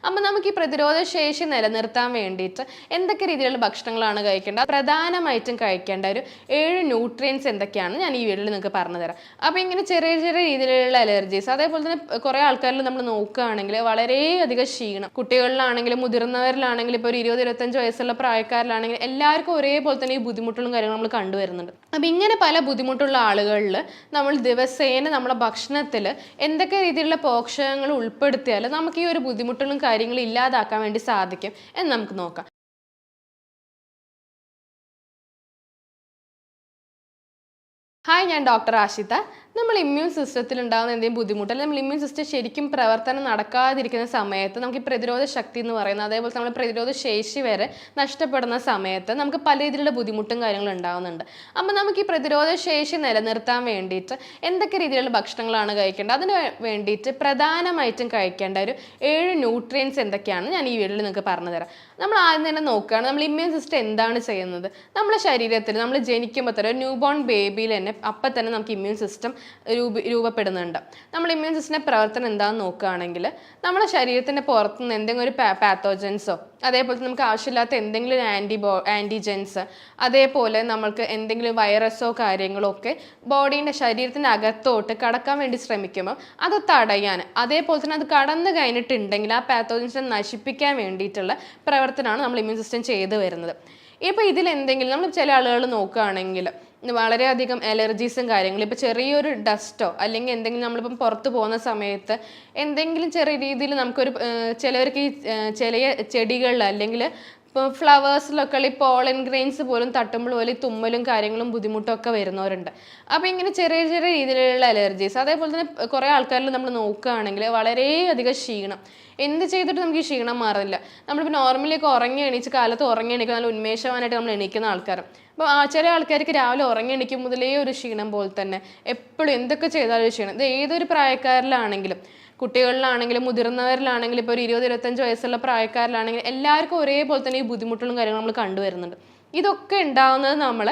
അപ്പോൾ നമുക്ക് ഈ പ്രതിരോധ ശേഷി നിലനിർത്താൻ വേണ്ടിയിട്ട് എന്തൊക്കെ രീതിയിലുള്ള ഭക്ഷണങ്ങളാണ് കഴിക്കേണ്ടത്, പ്രധാനമായിട്ടും കഴിക്കേണ്ട ഒരു 7 ന്യൂട്രിയൻസ് എന്തൊക്കെയാണ് ഞാൻ ഈ വീഡിയോയിൽ നിങ്ങൾക്ക് പറഞ്ഞു തരാം. അപ്പോൾ ഇങ്ങനെ ചെറിയ ചെറിയ രീതിയിലുള്ള അലർജീസ്, അതേപോലെ തന്നെ കുറേ ആൾക്കാരിൽ നമ്മൾ നോക്കുകയാണെങ്കിൽ വളരെയധികം ക്ഷീണം, കുട്ടികളിലാണെങ്കിലും മുതിർന്നവരിലാണെങ്കിലും ഇപ്പോൾ ഒരു 20-25 വയസ്സുള്ള പ്രായക്കാരിലാണെങ്കിൽ എല്ലാവർക്കും ഒരേപോലെ തന്നെ ഈ ബുദ്ധിമുട്ടുകളും കാര്യങ്ങളും നമ്മൾ കണ്ടുവരുന്നുണ്ട്. അപ്പം ഇങ്ങനെ പല ബുദ്ധിമുട്ടുള്ള ആളുകളിൽ നമ്മൾ ദിവസേന നമ്മുടെ ഭക്ഷണത്തിൽ എന്തൊക്കെ രീതിയിലുള്ള പോഷകങ്ങൾ ഉൾപ്പെടുത്തിയാൽ നമുക്ക് ഈ ഒരു ബുദ്ധിമുട്ടുകളും കാര്യങ്ങളും ഇല്ലാതാക്കാൻ വേണ്ടി സാധിക്കും എന്ന് നമുക്ക് നോക്കാം. ഹായ്, ഞാൻ ഡോക്ടർ ആഷിത. നമ്മൾ ഇമ്മ്യൂൺ സിസ്റ്റത്തിൽ ഉണ്ടാകുന്ന എന്തെങ്കിലും ബുദ്ധിമുട്ട്, അല്ലെങ്കിൽ നമ്മൾ ഇമ്മ്യൂൺ സിസ്റ്റം ശരിക്കും പ്രവർത്തനം നടക്കാതിരിക്കുന്ന സമയത്ത് നമുക്ക് ഈ പ്രതിരോധ ശക്തി എന്ന് പറയുന്നത്, അതേപോലെ നമ്മുടെ പ്രതിരോധ ശേഷി വരെ നഷ്ടപ്പെടുന്ന സമയത്ത് നമുക്ക് പല രീതിയിലുള്ള ബുദ്ധിമുട്ടും കാര്യങ്ങളും ഉണ്ടാകുന്നുണ്ട്. അപ്പോൾ നമുക്ക് ഈ പ്രതിരോധ ശേഷി നിലനിർത്താൻ വേണ്ടിയിട്ട് എന്തൊക്കെ രീതിയിലുള്ള ഭക്ഷണങ്ങളാണ് കഴിക്കേണ്ടത്, അതിന് വേണ്ടിയിട്ട് പ്രധാനമായിട്ടും കഴിക്കേണ്ട ഒരു 7 ന്യൂട്രിയൻസ് എന്തൊക്കെയാണ് ഞാൻ ഈ വീഡിയോയിൽ നിങ്ങൾക്ക് പറഞ്ഞു തരാം. നമ്മൾ ആദ്യം തന്നെ നോക്കുകയാണ്, നമ്മൾ ഇമ്മ്യൂൺ സിസ്റ്റം എന്താണ് ചെയ്യുന്നത്. നമ്മുടെ ശരീരത്തിൽ നമ്മൾ ജനിക്കുമ്പോൾ തന്നെ ഒരു ന്യൂ ബോൺ ബേബിയിൽ തന്നെ അപ്പം തന്നെ നമുക്ക് ഇമ്മ്യൂൺ സിസ്റ്റം രൂപപ്പെടുന്നുണ്ട്. നമ്മൾ ഇമ്മ്യൂൺ സിസ്റ്റത്തിൻ്റെ പ്രവർത്തനം എന്താണെന്ന് നോക്കുകയാണെങ്കിൽ, നമ്മുടെ ശരീരത്തിൻ്റെ പുറത്തുനിന്ന് എന്തെങ്കിലും ഒരു പാത്തോജൻസോ, അതേപോലെ നമുക്ക് ആവശ്യമില്ലാത്ത എന്തെങ്കിലും ആൻറ്റിജൻസ്, അതേപോലെ നമ്മൾക്ക് എന്തെങ്കിലും വൈറസോ കാര്യങ്ങളോ ഒക്കെ ബോഡീൻ്റെ ശരീരത്തിൻ്റെ അകത്തോട്ട് കടക്കാൻ വേണ്ടി ശ്രമിക്കുമ്പോൾ അത് തടയാൻ, അതേപോലെ തന്നെ അത് കടന്നു കഴിഞ്ഞിട്ടുണ്ടെങ്കിൽ ആ പാത്തോജൻസിനെ നശിപ്പിക്കാൻ വേണ്ടിയിട്ടുള്ള പ്രവർത്തനമാണ് നമ്മൾ ഇമ്മ്യൂൺ സിസ്റ്റം ചെയ്തു വരുന്നത്. ഇപ്പോൾ ഇതിലെന്തെങ്കിലും നമ്മൾ ചില ആളുകൾ നോക്കുകയാണെങ്കിൽ വളരെയധികം അലർജീസും കാര്യങ്ങളും, ഇപ്പോൾ ചെറിയൊരു ഡസ്റ്റോ അല്ലെങ്കിൽ എന്തെങ്കിലും നമ്മളിപ്പം പുറത്ത് പോകുന്ന സമയത്ത് എന്തെങ്കിലും ചെറിയ രീതിയിൽ നമുക്കൊരു ചിലവർക്ക് ഈ ചില ചെടികളിൽ അല്ലെങ്കിൽ ഇപ്പോൾ ഫ്ലവേഴ്സിലൊക്കെ ഈ പോളൻ ഗ്രെയിൻസ് പോലും തട്ടുമ്പോൾ പോലെ തുമ്മലും കാര്യങ്ങളും ബുദ്ധിമുട്ടൊക്കെ വരുന്നവരുണ്ട്. അപ്പോൾ ഇങ്ങനെ ചെറിയ ചെറിയ രീതിയിലുള്ള അലർജീസ്, അതേപോലെ തന്നെ കുറേ ആൾക്കാരിൽ നമ്മൾ നോക്കുകയാണെങ്കിൽ വളരെയധികം ക്ഷീണം, എന്ത് ചെയ്തിട്ട് നമുക്ക് ഈ ക്ഷീണം മാറില്ല. നമ്മളിപ്പോൾ നോർമലി ഒക്കെ കാലത്ത് ഉറങ്ങി എണീക്കുക നല്ല ഉന്മേഷവാനായിട്ട് നമ്മൾ എണീക്കുന്ന ആൾക്കാരും. അപ്പോൾ ചില ആൾക്കാർക്ക് രാവിലെ ഉറങ്ങി എണീക്കും മുതലേ ഒരു ക്ഷീണം പോലെ തന്നെ, എപ്പോഴും എന്തൊക്കെ ചെയ്താലും ഒരു ക്ഷീണം. ഇത് ഏതൊരു പ്രായക്കാരിലാണെങ്കിലും, കുട്ടികളിലാണെങ്കിലും മുതിർന്നവരിലാണെങ്കിലും ഇപ്പോൾ ഒരു 20-25 വയസ്സുള്ള പ്രായക്കാരിലാണെങ്കിലും എല്ലാവർക്കും ഒരേപോലെ തന്നെ ഈ ബുദ്ധിമുട്ടുകളും കാര്യങ്ങളും നമ്മൾ കണ്ടുവരുന്നുണ്ട്. ഇതൊക്കെ ഉണ്ടാകുന്നത് നമ്മൾ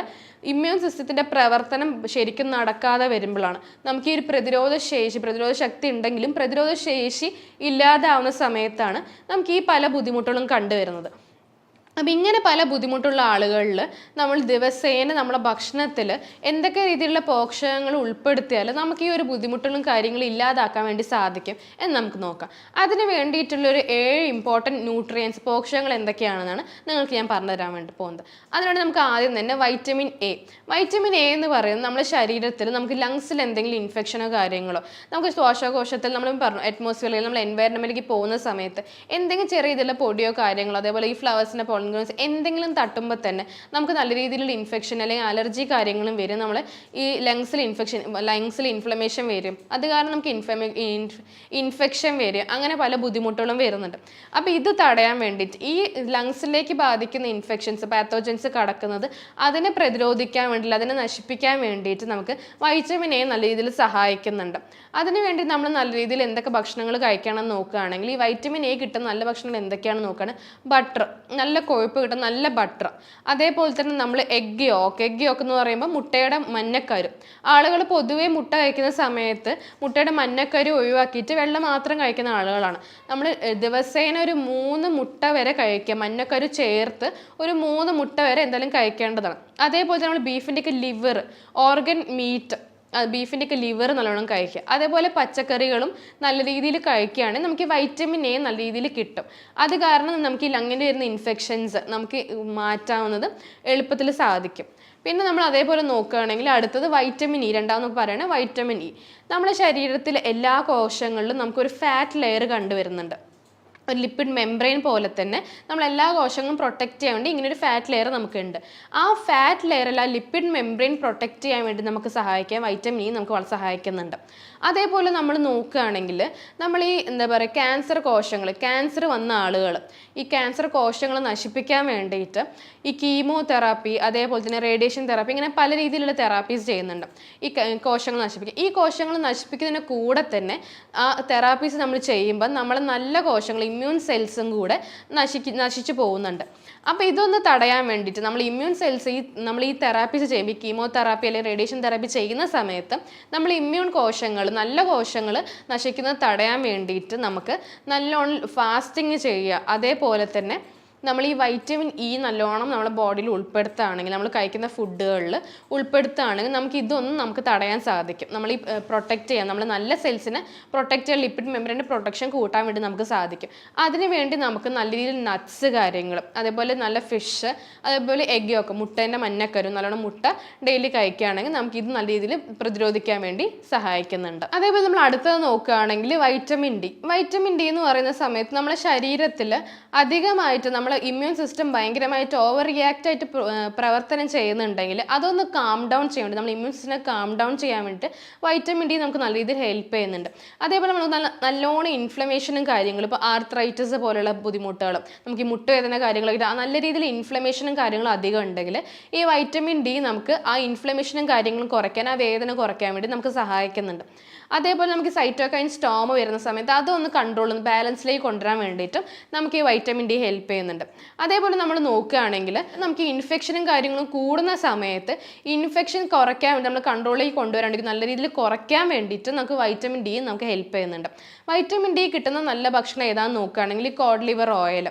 ഇമ്മ്യൂൺ സിസ്റ്റത്തിൻ്റെ പ്രവർത്തനം ശരിക്കും നടക്കാതെ വരുമ്പോഴാണ്. നമുക്ക് ഈ ഒരു പ്രതിരോധ ശക്തി ഉണ്ടെങ്കിലും പ്രതിരോധ ശേഷി ഇല്ലാതാവുന്ന സമയത്താണ് നമുക്ക് ഈ പല ബുദ്ധിമുട്ടുകളും കണ്ടുവരുന്നത്. അപ്പം ഇങ്ങനെ പല ബുദ്ധിമുട്ടുള്ള ആളുകളിൽ നമ്മൾ ദിവസേന നമ്മുടെ ഭക്ഷണത്തിൽ എന്തൊക്കെ രീതിയിലുള്ള പോഷകങ്ങൾ ഉൾപ്പെടുത്തിയാൽ നമുക്ക് ഈ ഒരു ബുദ്ധിമുട്ടുകളും കാര്യങ്ങളും ഇല്ലാതാക്കാൻ വേണ്ടി സാധിക്കും എന്ന് നമുക്ക് നോക്കാം. അതിന് വേണ്ടിയിട്ടുള്ളൊരു 7 ഇമ്പോർട്ടൻറ്റ് ന്യൂട്രിയൻസ്, പോഷകങ്ങൾ എന്തൊക്കെയാണെന്നാണ് നിങ്ങൾക്ക് ഞാൻ പറഞ്ഞു തരാൻ വേണ്ടി പോകുന്നത്. അതിനുവേണ്ടി നമുക്ക് ആദ്യം തന്നെ വൈറ്റമിൻ എ എന്ന് പറയുന്നത് നമ്മുടെ ശരീരത്തിൽ നമുക്ക് ലങ്സിൽ എന്തെങ്കിലും ഇൻഫെക്ഷനോ കാര്യങ്ങളോ, നമുക്ക് ശ്വാസകോശത്തിൽ നമ്മൾ പറഞ്ഞു അറ്റ്മോസ്ഫിയറിൽ നമ്മൾ എൻവയറൺമെൻറ്റിലേക്ക് പോകുന്ന സമയത്ത് എന്തെങ്കിലും ചെറിയ രീതിയിലുള്ള പൊടിയോ കാര്യങ്ങളോ, അതേപോലെ ഈ ഫ്ലവേഴ്സിൻ്റെ എന്തെങ്കിലും തട്ടുമ്പോൾ തന്നെ നമുക്ക് നല്ല രീതിയിലുള്ള ഇൻഫെക്ഷൻ അല്ലെങ്കിൽ അലർജി കാര്യങ്ങളും വരും. നമ്മൾ ഈ ലങ്സിൽ ഇൻഫ്ലമേഷൻ വരും, അത് കാരണം നമുക്ക് ഇൻഫെക്ഷൻ വരും, അങ്ങനെ പല ബുദ്ധിമുട്ടുകളും വരുന്നുണ്ട്. അപ്പോൾ ഇത് തടയാൻ വേണ്ടിയിട്ട് ഈ ലങ്സിലേക്ക് ബാധിക്കുന്ന ഇൻഫെക്ഷൻസ്, പാത്തോജൻസ് കടക്കുന്നത് അതിനെ പ്രതിരോധിക്കാൻ വേണ്ടിയിട്ട്, അതിനെ നശിപ്പിക്കാൻ വേണ്ടിയിട്ട് നമുക്ക് വൈറ്റമിൻ എ നല്ല രീതിയിൽ സഹായിക്കുന്നുണ്ട്. അതിനുവേണ്ടി നമ്മൾ നല്ല രീതിയിൽ എന്തൊക്കെ ഭക്ഷണങ്ങൾ കഴിക്കണം എന്ന് നോക്കുകയാണെങ്കിൽ, ഈ വൈറ്റമിൻ എ കിട്ടുന്ന നല്ല ഭക്ഷണങ്ങൾ എന്തൊക്കെയാണെന്ന് നോക്കുകയാണെങ്കിൽ ബട്ടർ, നല്ല കൊഴുപ്പ് കിട്ടുന്ന നല്ല ബട്ടർ, അതേപോലെ തന്നെ നമ്മൾ എഗ് യോക്ക് എന്ന് പറയുമ്പോൾ മുട്ടയുടെ മഞ്ഞക്കരു. ആളുകൾ പൊതുവേ മുട്ട കഴിക്കുന്ന സമയത്ത് മുട്ടയുടെ മഞ്ഞക്കരു ഒഴിവാക്കിയിട്ട് വെള്ളം മാത്രം കഴിക്കുന്ന ആളുകളാണ്. നമ്മൾ ദിവസേന ഒരു 3 മുട്ട വരെ കഴിക്കുക, മഞ്ഞക്കരു ചേർത്ത് ഒരു 3 മുട്ട വരെ എന്തായാലും കഴിക്കേണ്ടതാണ്. അതേപോലെ തന്നെ നമ്മൾ ബീഫിൻ്റെയൊക്കെ ലിവർ, ഓർഗൻ മീറ്റ്, ബീഫിൻ്റെയൊക്കെ ലിവർ നല്ലോണം കഴിക്കുക. അതേപോലെ പച്ചക്കറികളും നല്ല രീതിയിൽ കഴിക്കുകയാണെങ്കിൽ നമുക്ക് വൈറ്റമിൻ എ നല്ല രീതിയിൽ കിട്ടും. അത് കാരണം നമുക്ക് ഈ ലങ്ങിൽ വരുന്ന ഇൻഫെക്ഷൻസ് നമുക്ക് മാറ്റാവുന്നത് എളുപ്പത്തിൽ സാധിക്കും. പിന്നെ നമ്മൾ അതേപോലെ നോക്കുകയാണെങ്കിൽ അടുത്തത് വൈറ്റമിൻ ഇ, രണ്ടാമത് പറയുന്നത് വൈറ്റമിൻ ഇ. നമ്മുടെ ശരീരത്തിലെ എല്ലാ കോശങ്ങളിലും നമുക്കൊരു ഫാറ്റ് ലെയർ കണ്ടുവരുന്നുണ്ട്. ഒരു ലിപ്പിഡ് മെംബ്രെയിൻ പോലെ തന്നെ നമ്മൾ എല്ലാ കോശങ്ങളും പ്രൊട്ടക്റ്റ് ചെയ്യാൻ വേണ്ടി ഇങ്ങനൊരു ഫാറ്റ് ലെയർ നമുക്കുണ്ട്. ആ ഫാറ്റ് ലെയറിൽ ആ ലിപ്പിഡ് മെംബ്രെയിൻ പ്രൊട്ടക്റ്റ് ചെയ്യാൻ വേണ്ടി നമുക്ക് സഹായിക്കാൻ വൈറ്റമിൻ ഇ നമുക്ക് വളരെ സഹായിക്കുന്നുണ്ട്. അതേപോലെ നമ്മൾ നോക്കുകയാണെങ്കിൽ നമ്മൾ ഈ ക്യാൻസർ വന്ന ആളുകൾ, ഈ ക്യാൻസർ കോശങ്ങൾ നശിപ്പിക്കാൻ വേണ്ടിയിട്ട് ഈ കീമോതെറാപ്പി, അതേപോലെ തന്നെ റേഡിയേഷൻ തെറാപ്പി, ഇങ്ങനെ പല രീതിയിലുള്ള തെറാപ്പീസ് ചെയ്യുന്നുണ്ട് ഈ കോശങ്ങൾ നശിപ്പിക്കുക. ഈ കോശങ്ങൾ നശിപ്പിക്കുന്നതിന് കൂടെ തന്നെ ആ തെറാപ്പീസ് നമ്മൾ ചെയ്യുമ്പോൾ നമ്മൾ നല്ല കോശങ്ങൾ, ഇമ്മ്യൂൺ സെൽസും കൂടെ നശിച്ചു പോകുന്നുണ്ട്. അപ്പോൾ ഇതൊന്ന് തടയാൻ വേണ്ടിയിട്ട് നമ്മൾ ഇമ്മ്യൂൺ സെൽസ് നമ്മൾ ഈ തെറാപ്പീസ് ചെയ്യുമ്പോൾ, ഈ കീമോതെറാപ്പി അല്ലെങ്കിൽ റേഡിയേഷൻ തെറാപ്പി ചെയ്യുന്ന സമയത്ത് നമ്മൾ ഇമ്മ്യൂൺ കോശങ്ങൾ നല്ല കോശങ്ങൾ നശിക്കുന്നത് തടയാൻ വേണ്ടിയിട്ട് നമുക്ക് നല്ലോണം ഫാസ്റ്റിങ് ചെയ്യുക. അതേപോലെ തന്നെ നമ്മൾ ഈ വൈറ്റമിൻ ഇ നല്ലോണം നമ്മുടെ ബോഡിയിൽ ഉൾപ്പെടുത്തുകയാണെങ്കിൽ, നമ്മൾ കഴിക്കുന്ന ഫുഡുകളിൽ ഉൾപ്പെടുത്തുകയാണെങ്കിൽ നമുക്ക് ഇതൊന്നും നമുക്ക് തടയാൻ സാധിക്കും. നമ്മൾ ഈ പ്രൊട്ടക്റ്റ് ചെയ്യാം, നമ്മൾ നല്ല സെൽസിനെ പ്രൊട്ടക്റ്റ് ചെയ്യാൻ ലിപ്പിഡ് മെമ്പറിൻ്റെ പ്രൊട്ടക്ഷൻ കൂട്ടാൻ വേണ്ടി നമുക്ക് സാധിക്കും. അതിനുവേണ്ടി നമുക്ക് നല്ല രീതിയിൽ നട്ട്സ് കാര്യങ്ങൾ, അതേപോലെ നല്ല ഫിഷ്, അതേപോലെ എഗ് ഒക്കെ, മുട്ടേൻ്റെ മഞ്ഞക്കരു, നല്ലോണം മുട്ട ഡെയിലി കഴിക്കുകയാണെങ്കിൽ നമുക്കിത് നല്ല രീതിയിൽ പ്രതിരോധിക്കാൻ വേണ്ടി സഹായിക്കുന്നുണ്ട്. അതേപോലെ നമ്മൾ അടുത്തത് നോക്കുകയാണെങ്കിൽ വൈറ്റമിൻ ഡി. വൈറ്റമിൻ ഡി എന്ന് പറയുന്ന സമയത്ത് നമ്മുടെ ശരീരത്തിൽ അധികമായിട്ട് നമ്മൾ ഇമ്മ്യൂൺ സിസ്റ്റം ഭയങ്കരമായിട്ട് ഓവർ റിയാക്റ്റ് ആയിട്ട് പ്രവർത്തനം ചെയ്യുന്നുണ്ടെങ്കിൽ അതൊന്ന് കാം ഡൗൺ ചെയ്യാൻ വേണ്ടി, നമ്മൾ ഇമ്മ്യൂൺ സിസ്റ്റം കാം ഡൗൺ ചെയ്യാൻ വേണ്ടിയിട്ട് വൈറ്റമിൻ ഡി നമുക്ക് നല്ല രീതിയിൽ ഹെൽപ്പ് ചെയ്യുന്നുണ്ട്. അതേപോലെ നമുക്ക് നല്ലോണം ഇൻഫ്ലമേഷനും കാര്യങ്ങളും, ഇപ്പോൾ ആർത്രൈറ്റിസ് പോലെയുള്ള ബുദ്ധിമുട്ടുകളും, നമുക്ക് ഈ മുട്ടുവേദന കാര്യങ്ങളൊക്കെ നല്ല രീതിയിൽ ഇൻഫ്ലമേഷനും കാര്യങ്ങളും അധികം ഉണ്ടെങ്കിൽ ഈ വൈറ്റമിൻ ഡി നമുക്ക് ആ ഇൻഫ്ലമേഷനും കാര്യങ്ങളും കുറയ്ക്കാൻ, ആ വേദന കുറയ്ക്കാൻ വേണ്ടി നമുക്ക് സഹായിക്കുന്നുണ്ട്. അതേപോലെ നമുക്ക് സൈറ്റോകൈൻ സ്റ്റോം വരുന്ന സമയത്ത് അതൊന്ന് കൺട്രോൾ ബാലൻസിലേക്ക് കൊണ്ടുവരാൻ വേണ്ടിയിട്ടും നമുക്ക് ഈ വൈറ്റമിൻ ഡി ഹെൽപ്പ് ചെയ്യുന്നുണ്ട്. അതേപോലെ നമ്മൾ നോക്കുകയാണെങ്കിൽ നമുക്ക് ഇൻഫെക്ഷനും കാര്യങ്ങളും കൂടുന്ന സമയത്ത് ഇൻഫെക്ഷൻ കുറയ്ക്കാൻ വേണ്ടി, നമ്മൾ കൺട്രോളിലേക്ക് കൊണ്ടുവരാണെങ്കിൽ നല്ല രീതിയിൽ കുറയ്ക്കാൻ വേണ്ടിയിട്ട് നമുക്ക് വൈറ്റമിൻ ഡി നമുക്ക് ഹെൽപ്പ് ചെയ്യുന്നുണ്ട്. വൈറ്റമിൻ ഡി കിട്ടുന്ന നല്ല ഭക്ഷണം ഏതാണെന്ന് നോക്കുകയാണെങ്കിൽ കോഡ് ലിവർ ഓയിൽ,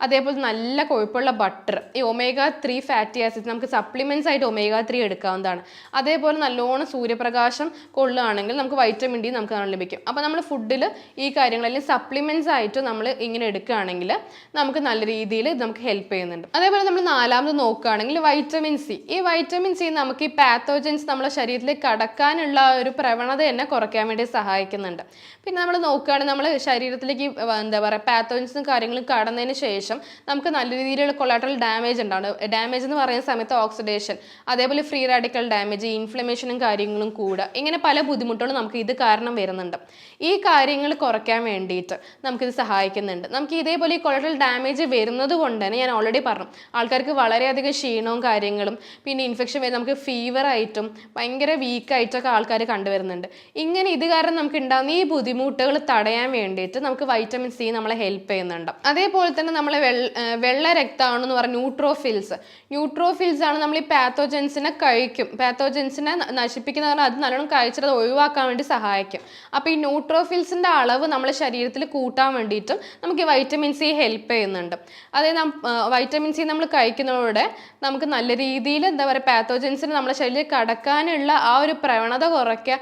അതേപോലെ നല്ല കൊഴുപ്പുള്ള ബട്ടർ, ഈ omega-3 ഫാറ്റി ആസിഡ് നമുക്ക് സപ്ലിമെൻറ്റ്സ് ആയിട്ട് omega-3 എടുക്കാവുന്നതാണ്. അതേപോലെ നല്ലോണം സൂര്യപ്രകാശം കൊള്ളുകയാണെങ്കിൽ നമുക്ക് വൈറ്റമിൻ ഡി നമുക്ക് ലഭിക്കും. അപ്പോൾ നമ്മൾ ഫുഡിൽ ഈ കാര്യങ്ങൾ അല്ലെങ്കിൽ സപ്ലിമെൻറ്റ്സ് ആയിട്ട് നമ്മൾ ഇങ്ങനെ എടുക്കുകയാണെങ്കിൽ നമുക്ക് നല്ല രീതിയിൽ നമുക്ക് ഹെൽപ്പ് ചെയ്യുന്നുണ്ട്. അതേപോലെ നമ്മൾ നാലാമത് നോക്കുകയാണെങ്കിൽ വൈറ്റമിൻ സി. ഈ വൈറ്റമിൻ സി നമുക്ക് ഈ പാത്തോജൻസ് നമ്മുടെ ശരീരത്തിലേക്ക് കടക്കാനുള്ള ഒരു പ്രവണത തന്നെ കുറയ്ക്കാൻ വേണ്ടി സഹായിക്കുന്നുണ്ട്. പിന്നെ നമ്മൾ നോക്കുകയാണെങ്കിൽ നമ്മൾ ശരീരത്തിലേക്ക് എന്താ പറയുക പാത്തോജൻസും കാര്യങ്ങളും കടന്നതിന് ശേഷം നമുക്ക് നല്ല രീതിയിലുള്ള കൊളാട്രൽ ഡാമേജ് ഉണ്ടാവും. ഡാമേജ് എന്ന് പറയുന്ന സമയത്ത് ഓക്സിഡേഷൻ, അതേപോലെ ഫ്രീ റാഡിക്കൽ ഡാമേജ്, ഇൻഫ്ലമേഷനും കാര്യങ്ങളും കൂടുക, ഇങ്ങനെ പല ബുദ്ധിമുട്ടുകളും നമുക്ക് ഇത് കാരണം വരുന്നുണ്ട്. ഈ കാര്യങ്ങൾ കുറയ്ക്കാൻ വേണ്ടിയിട്ട് നമുക്കിത് സഹായിക്കുന്നുണ്ട്. നമുക്ക് ഇതേപോലെ ഈ കൊളാട്രൽ ഡാമേജ് വരുന്നത് കൊണ്ട് തന്നെ ഞാൻ ഓൾറെഡി പറഞ്ഞു, ആൾക്കാർക്ക് വളരെയധികം ക്ഷീണവും കാര്യങ്ങളും, പിന്നെ ഇൻഫെക്ഷൻ വരും, നമുക്ക് ഫീവർ ആയിട്ടും ഭയങ്കര വീക്കായിട്ടൊക്കെ ആൾക്കാർ കണ്ടുവരുന്നുണ്ട്. ഇങ്ങനെ ഇത് കാരണം നമുക്ക് ഉണ്ടാകുന്ന ഈ ബുദ്ധിമുട്ടുകൾ തടയാൻ വേണ്ടിയിട്ട് നമുക്ക് വൈറ്റമിൻ സി നമ്മളെ ഹെൽപ്പ് ചെയ്യുന്നുണ്ട്. അതേപോലെ തന്നെ നമ്മളെ വെള്ള രക്തമാണെന്ന് പറഞ്ഞ ന്യൂട്രോഫിൽസ് ആണ് നമ്മൾ ഈ പാത്തോജൻസിനെ കഴിക്കും, പാത്തോജൻസിനെ നശിപ്പിക്കുന്ന പറഞ്ഞാൽ അത് നല്ലോണം കഴിച്ചിട്ട് അത് ഒഴിവാക്കാൻ വേണ്ടി സഹായിക്കും. അപ്പോൾ ഈ ന്യൂട്രോഫിൽസിൻ്റെ അളവ് നമ്മുടെ ശരീരത്തിൽ കൂട്ടാൻ വേണ്ടിയിട്ടും നമുക്ക് വൈറ്റമിൻ സി ഹെൽപ്പ് ചെയ്യുന്നുണ്ട്. അതായത് വൈറ്റമിൻ സി നമ്മൾ കഴിക്കുന്നതോടെ നമുക്ക് നല്ല രീതിയിൽ എന്താ പറയുക പാത്തോജൻസിന് നമ്മുടെ ശരീരത്തിൽ കടക്കാനുള്ള ആ ഒരു പ്രവണത കുറയ്ക്കുക,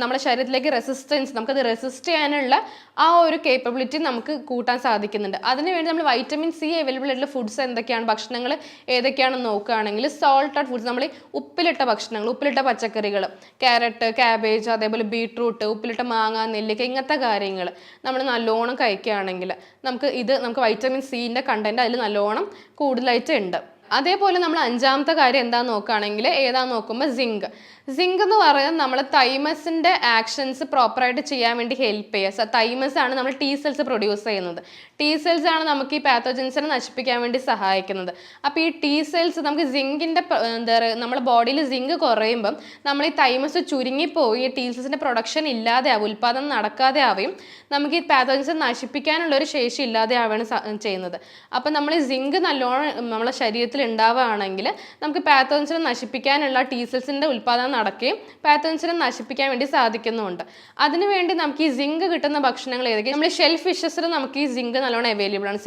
നമ്മുടെ ശരീരത്തിലേക്ക് റെസിസ്റ്റൻസ്, നമുക്കത് റെസിസ്റ്റ് ചെയ്യാനുള്ള ആ ഒരു കേപ്പബിലിറ്റി നമുക്ക് കൂട്ടാൻ സാധിക്കുന്നുണ്ട്. അതിനുവേണ്ടി നമ്മൾ വൈറ്റമിൻ സി അവൈലബിൾ ആയിട്ടുള്ള ഫുഡ്സ് എന്തൊക്കെയാണ്, ഭക്ഷണങ്ങൾ ഏതൊക്കെയാണെന്ന് നോക്കുകയാണെങ്കിൽ സോൾട്ടഡ് ഫുഡ്സ്, നമ്മൾ ഉപ്പിലിട്ട ഭക്ഷണങ്ങൾ, ഉപ്പിലിട്ട പച്ചക്കറികൾ, ക്യാരറ്റ്, ക്യാബേജ്, അതേപോലെ ബീട്രൂട്ട്, ഉപ്പിലിട്ട മാങ്ങ, നെല്ലിക്ക, ഇങ്ങനത്തെ കാര്യങ്ങൾ നമ്മൾ നല്ലോണം കഴിക്കുകയാണെങ്കിൽ നമുക്ക് വൈറ്റമിൻ സിൻ്റെ കണ്ടന്റ് അതിൽ നല്ലോണം കൂടുതലായിട്ട് ഉണ്ട്. അതേപോലെ നമ്മൾ അഞ്ചാമത്തെ കാര്യം എന്താണെന്ന് നോക്കുകയാണെങ്കിൽ ഏതാണെന്ന് നോക്കുമ്പോൾ സിങ്ക് എന്ന് പറയുന്നത് നമ്മൾ തൈമസിൻ്റെ ആക്ഷൻസ് പ്രോപ്പറായിട്ട് ചെയ്യാൻ വേണ്ടി ഹെൽപ്പ് ചെയ്യുക. തൈമസ് ആണ് നമ്മൾ ടി സെൽസ് പ്രൊഡ്യൂസ് ചെയ്യുന്നത്. ടി സെൽസ് ആണ് നമുക്ക് ഈ പാത്തോജൻസിനെ നശിപ്പിക്കാൻ വേണ്ടി സഹായിക്കുന്നത്. അപ്പോൾ ഈ ടി സെൽസ് നമുക്ക് സിങ്കിൻ്റെ എന്താ പറയുക, നമ്മുടെ ബോഡിയിൽ സിങ്ക് കുറയുമ്പം നമ്മൾ ഈ തൈമസ് ചുരുങ്ങിപ്പോയി ടി സെൽസിൻ്റെ പ്രൊഡക്ഷൻ ഇല്ലാതെ ആവും, ഉൽപ്പാദനം നടക്കാതെ ആവുകയും നമുക്ക് ഈ പാത്തോജൻസിനെ നശിപ്പിക്കാനുള്ള ഒരു ശേഷി ഇല്ലാതെ ആവുകയാണ് ചെയ്യുന്നത്. അപ്പം നമ്മൾ ഈ സിങ്ക് നല്ലോണം നമ്മളെ ശരീരത്തിൽ ഉണ്ടാവുകയാണെങ്കിൽ നമുക്ക് പാത്തോജൻസിനെ നശിപ്പിക്കാനുള്ള ടി സെൽസിൻ്റെ ഉൽപ്പാദനം നടക്കുകയും പാത്തോജൻസിനെ നശിപ്പിക്കാൻ വേണ്ടി സാധിക്കുന്നുമുണ്ട്. അതിനുവേണ്ടി നമുക്ക് ഈ സിങ്ക് കിട്ടുന്ന ഭക്ഷണങ്ങൾ ഏതൊക്കെയാണ്, നമ്മൾ ഷെൽ ഫിഷസിൽ നമുക്ക് ഈ സിങ്ക് നല്ലോണം അവൈലബിൾ ആണ്.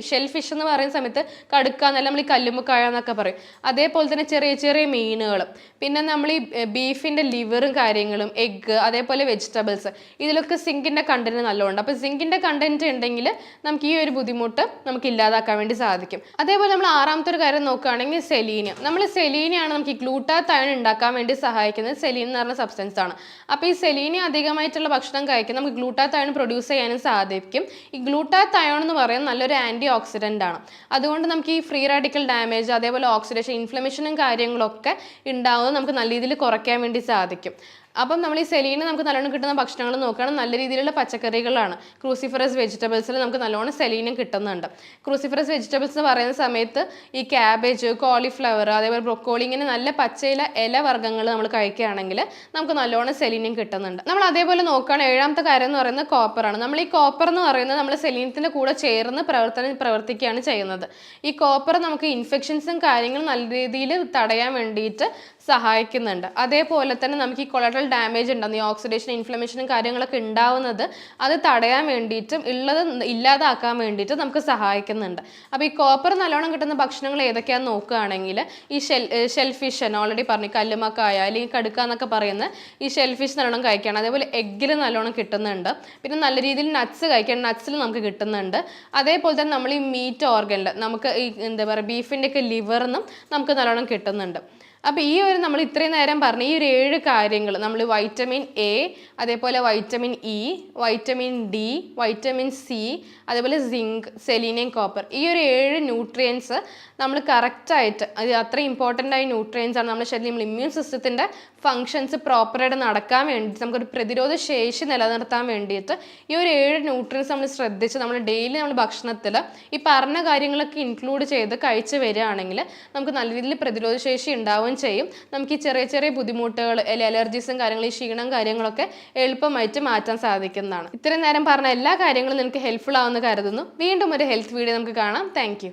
ഷെൽ ഫിഷ് എന്ന് പറയുന്ന സമയത്ത് കടുക്ക എന്നല്ല, നമ്മൾ ഈ കല്ലുമ്മക്കായ എന്നൊക്കെ പറയും. അതേപോലെ തന്നെ ചെറിയ ചെറിയ മീനുകൾ, പിന്നെ നമ്മൾ ഈ ബീഫിൻ്റെ ലിവറും കാര്യങ്ങളും, എഗ്ഗ്, അതേപോലെ വെജിറ്റബിൾസ്, ഇതിലൊക്കെ സിങ്കിൻ്റെ കണ്ടന്റ് നല്ലോണം. അപ്പോൾ സിങ്കിൻ്റെ കണ്ടന്റ് ഉണ്ടെങ്കിൽ നമുക്ക് ഈ ഒരു ബുദ്ധിമുട്ട് നമുക്ക് ഇല്ലാതാക്കാൻ വേണ്ടി സാധിക്കും. അതേപോലെ നമ്മൾ ആറാമത്തെ ഒരു കാര്യം നോക്കുകയാണെങ്കിൽ സെലീനിയം. നമ്മൾ സെലീനിയാണ് നമുക്ക് ഈ ഗ്ലൂട്ടാത്തയോൺ ഉണ്ടാക്കാൻ വേണ്ടി സഹായിക്കുന്നത്. സെലീൻ എന്ന് പറഞ്ഞ സബ്സ്റ്റൻസ് ആണ്. അപ്പോൾ ഈ സെലീനിയം അധികമായിട്ടുള്ള ഭക്ഷണം കഴിക്കാൻ നമുക്ക് ഗ്ലൂട്ടാത്തയോൺ പ്രൊഡ്യൂസ് ചെയ്യാനും സാധിക്കും. ഈ ഗ്ലൂട്ടാത്തയോൺ എന്ന് പറയുന്നത് നല്ലൊരു ആൻറ്റി ഓക്സിഡൻ്റ് ആണ്. അതുകൊണ്ട് നമുക്ക് ഈ ഫ്രീ റാഡിക്കൽ ഡാമേജ്, അതേപോലെ ഓക്സിഡേഷൻ, ഇൻഫ്ലമേഷനും കാര്യങ്ങളൊക്കെ ഉണ്ടാവുന്നത് നമുക്ക് നല്ല രീതിയിൽ കുറയ്ക്കാൻ വേണ്ടി സാധിക്കും. അപ്പം നമ്മൾ ഈ സെലീന് നമുക്ക് നല്ലോണം കിട്ടുന്ന ഭക്ഷണങ്ങൾ നോക്കുകയാണെങ്കിൽ നല്ല രീതിയിലുള്ള പച്ചക്കറികളാണ്. ക്രൂസിഫറസ് വെജിറ്റബിൾസിൽ നമുക്ക് നല്ലോണം സെലീനും കിട്ടുന്നുണ്ട്. ക്രൂസിഫറസ് വെജിറ്റബിൾസ് എന്ന് പറയുന്ന സമയത്ത് ഈ ക്യാബേജ്, കോളിഫ്ലവർ, അതേപോലെ ബ്രൊക്കോളി, ഇങ്ങനെ നല്ല പച്ചയില ഇലവർഗ്ഗങ്ങൾ നമ്മൾ കഴിക്കുകയാണെങ്കിൽ നമുക്ക് നല്ലോണം സെലീനും കിട്ടുന്നുണ്ട്. നമ്മൾ അതേപോലെ നോക്കുകയാണെങ്കിൽ ഏഴാമത്തെ കാര്യം എന്ന് പറയുന്നത് കോപ്പറാണ്. നമ്മൾ ഈ കോപ്പർ എന്ന് പറയുന്നത് നമ്മൾ സെലീനത്തിൻ്റെ കൂടെ ചേർന്ന് പ്രവർത്തിക്കുകയാണ് ചെയ്യുന്നത്. ഈ കോപ്പർ നമുക്ക് ഇൻഫെക്ഷൻസും കാര്യങ്ങളും നല്ല രീതിയിൽ തടയാൻ വേണ്ടിയിട്ട് സഹായിക്കുന്നുണ്ട്. അതേപോലെ തന്നെ നമുക്ക് ഈ കൊളാട്രൽ സെല്ലുലാർ ഡാമേജ് ഉണ്ടാകുന്നത്, ഈ ഓക്സിഡേഷൻ ഇൻഫ്ലമേഷനും കാര്യങ്ങളൊക്കെ ഉണ്ടാവുന്നത് അത് തടയാൻ വേണ്ടിയിട്ടും ഉള്ളത് ഇല്ലാതാക്കാൻ വേണ്ടിയിട്ട് നമുക്ക് സഹായിക്കുന്നുണ്ട്. അപ്പോൾ ഈ കോപ്പർ നല്ലോണം കിട്ടുന്ന ഭക്ഷണങ്ങൾ ഏതൊക്കെയാണെന്ന് നോക്കുകയാണെങ്കിൽ ഈ ഷെൽഫിഷ് ഓൾറെഡി പറഞ്ഞു, കല്ലുമക്കായ അല്ലെങ്കിൽ കടുക്ക എന്നൊക്കെ പറയുന്ന ഈ ഷെൽഫിഷ് നല്ലോണം കഴിക്കണം. അതേപോലെ എഗ്ഗിൽ നല്ലോണം കിട്ടുന്നുണ്ട്. പിന്നെ നല്ല രീതിയിൽ നട്ട്സ് കഴിക്കണം, നട്ട്സിൽ നമുക്ക് കിട്ടുന്നുണ്ട്. അതേപോലെ തന്നെ നമ്മൾ ഈ മീറ്റ് ഓർഗനിൽ നമുക്ക് ഈ എന്താ പറയുക ബീഫിൻ്റെ ഒക്കെ ലിവറിന്നും നമുക്ക് നല്ലോണം കിട്ടുന്നുണ്ട്. അപ്പോൾ ഈ ഒരു നമ്മൾ ഇത്രയും നേരം പറഞ്ഞ ഈ ഒരു 7 കാര്യങ്ങൾ നമ്മൾ വൈറ്റമിൻ എ, അതേപോലെ vitamin E, vitamin D, vitamin C, അതേപോലെ സിങ്ക്, സെലീനിയം, കോപ്പർ, ഈ ഒരു 7 ന്യൂട്രിയൻസ് നമ്മൾ കറക്റ്റായിട്ട്, അത് അത്ര ഇമ്പോർട്ടൻ്റ് ആയ ന്യൂട്രിയൻസ് ആണ് നമ്മുടെ ശരീരം, നമ്മൾ ഇമ്മ്യൂൺ സിസ്റ്റത്തിൻ്റെ ഫങ്ഷൻസ് പ്രോപ്പറായിട്ട് നടക്കാൻ വേണ്ടിയിട്ട്, നമുക്കൊരു പ്രതിരോധ ശേഷി നിലനിർത്താൻ വേണ്ടിയിട്ട് ഈ ഒരു 7 ന്യൂട്രിയൻസ് നമ്മൾ ശ്രദ്ധിച്ച് നമ്മൾ ഡെയിലി നമ്മൾ ഭക്ഷണത്തിൽ ഈ പറഞ്ഞ കാര്യങ്ങളൊക്കെ ഇൻക്ലൂഡ് ചെയ്ത് കഴിച്ച് വരികയാണെങ്കിൽ നമുക്ക് നല്ല രീതിയിൽ പ്രതിരോധ ശേഷി ഉണ്ടാവുകയും ചെയ്യും. നമുക്ക് ഈ ചെറിയ ചെറിയ ബുദ്ധിമുട്ടുകൾ, അലർജീസും കാര്യങ്ങളും, ഈ ക്ഷീണം കാര്യങ്ങളൊക്കെ എളുപ്പമായിട്ട് മാറ്റാൻ സാധിക്കുന്നതാണ്. ഇത്രയും നേരം പറഞ്ഞ എല്ലാ കാര്യങ്ങളും നിങ്ങൾക്ക് ഹെൽപ്ഫുൾ ആവുമെന്ന് കരുതുന്നു. വീണ്ടും ഒരു ഹെൽത്ത് വീഡിയോ നമുക്ക് കാണാം. താങ്ക്